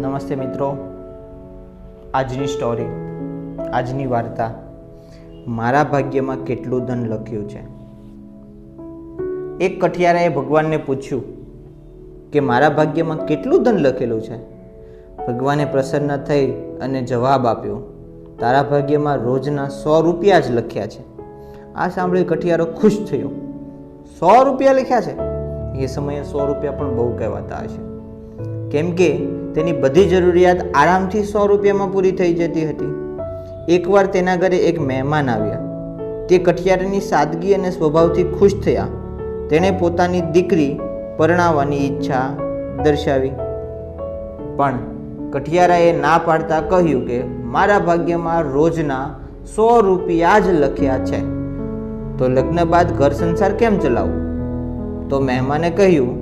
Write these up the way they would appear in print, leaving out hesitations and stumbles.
નમસ્તે મિત્રો, આજની સ્ટોરી, આજની વાર્તા મારા ભાગ્યમાં કેટલું ધન લખ્યું છે. એક કઠિયારાએ ભગવાનને પૂછ્યું કે મારા ભાગ્યમાં કેટલું ધન લખેલું છે. ભગવાને પ્રસન્ન થઈ અને જવાબ આપ્યો, તારા ભાગ્યમાં રોજના 100 રૂપિયા જ લખ્યા છે. આ સાંભળી કઠિયારો ખુશ થયો. 100 રૂપિયા લખ્યા છે? એ સમયે 100 રૂપિયા પણ બહુ કહેવાતા હશે, કેમ કે તેની બધી જરૂરિયાત આરામથી 100 રૂપિયામાં પૂરી થઈ જતી હતી. એકવાર તેના ઘરે એક મહેમાન આવ્યા. તે કઠિયારાની સાદગી અને સ્વભાવથી ખુશ થયા. તેણે પોતાની દીકરી પરણાવવાની ઈચ્છા દર્શાવી, પણ કઠિયારાએ ના પાડતા કહ્યું કે મારા ભાગ્યમાં રોજના 100 રૂપિયા જ લખ્યા છે, તો લગ્ન બાદ ઘર સંસાર કેમ ચલાવવું? તો મહેમાને કહ્યું,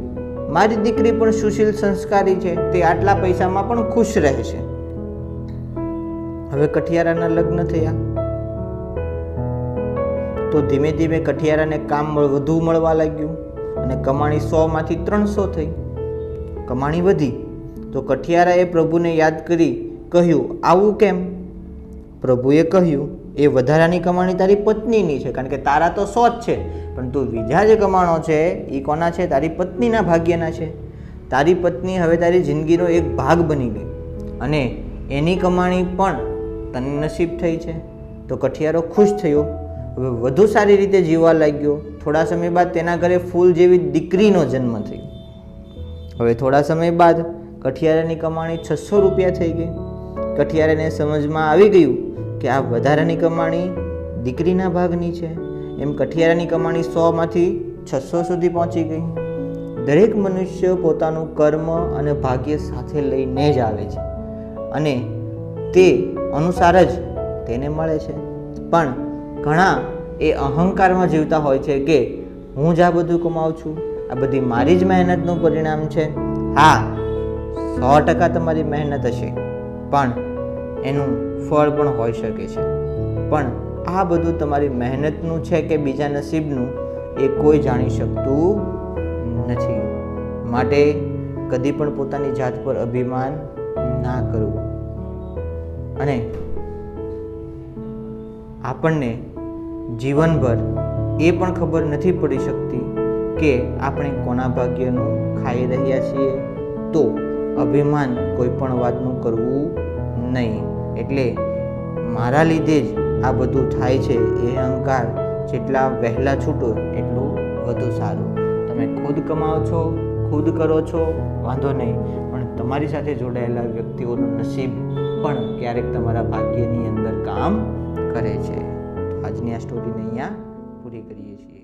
મારી દીકરી પણ સુશીલ સંસ્કારી છે, તે આટલા પૈસામાં પણ ખુશ રહેશે. હવે કઠિયારાના લગ્ન થયા તો ધીમે ધીમે કઠિયારાને કામ વધુ મળવા લાગ્યું અને કમાણી 100 માંથી 300 થઈ. કમાણી વધી તો કઠિયારાએ પ્રભુને યાદ કરી કહ્યું, આવું કેમ? પ્રભુએ કહ્યું, એ વધારાની કમાણી તારી પત્નીની છે, કારણ કે તારા તો 100 જ છે, પણ તું બીજા જે કમાણો છે એ કોના છે? તારી પત્નીના ભાગ્યના છે. તારી પત્ની હવે તારી જિંદગીનો એક ભાગ બની ગઈ અને એની કમાણી પણ તને નસીબ થઈ છે. તો કઠિયારો ખુશ થયો, હવે વધુ સારી રીતે જીવવા લાગ્યો. થોડા સમય બાદ તેના ઘરે ફૂલ જેવી દીકરીનો જન્મ થયો. હવે થોડા સમય બાદ કઠિયારાની કમાણી 600 રૂપિયા થઈ ગઈ. કઠિયારાને સમજમાં આવી ગયું કે આ વધારાની કમાણી દીકરીના ભાગની છે. એમ કઠિયારાની કમાણી 100 માંથી 600 સુધી પહોંચી ગઈ. દરેક મનુષ્ય પોતાનું કર્મ અને ભાગ્ય સાથે લઈને જ આવે છે અને તે અનુસાર જ તેને મળે છે. પણ ઘણા એ અહંકારમાં જીવતા હોય છે કે હું જ આ બધું કમાઉં છું, આ બધી મારી જ મહેનતનું પરિણામ છે. હા, 100% તમારી મહેનત હશે, પણ એનું ફળ પણ હોઈ શકે છે. પણ આ બધું તમારી મહેનતનું છે કે બીજા નસીબનું, એ કોઈ જાણી શકતું નથી. માટે કદી પણ પોતાની જાત પર અભિમાન ના કરવું. અને આપણને જીવનભર એ પણ ખબર નથી પડી શકતી કે આપણે કોના ભાગ્યનું ખાઈ રહ્યા છીએ, તો અભિમાન કોઈ પણ વાતનું કરવું નહીં. એટલે મારા લીધે જ આ બધું થાય છે, એ અહંકાર જેટલા વહેલા છૂટો એટલું વધુ સારું. તમે ખુદ કમાઓ છો, ખુદ કરો છો, વાંધો નહીં, પણ તમારી સાથે જોડાયેલા વ્યક્તિઓનું નસીબ પણ ક્યારેક તમારા ભાગ્યની અંદર કામ કરે છે. આજની આ સ્ટોરીને અહીંયા પૂરી કરીએ છીએ.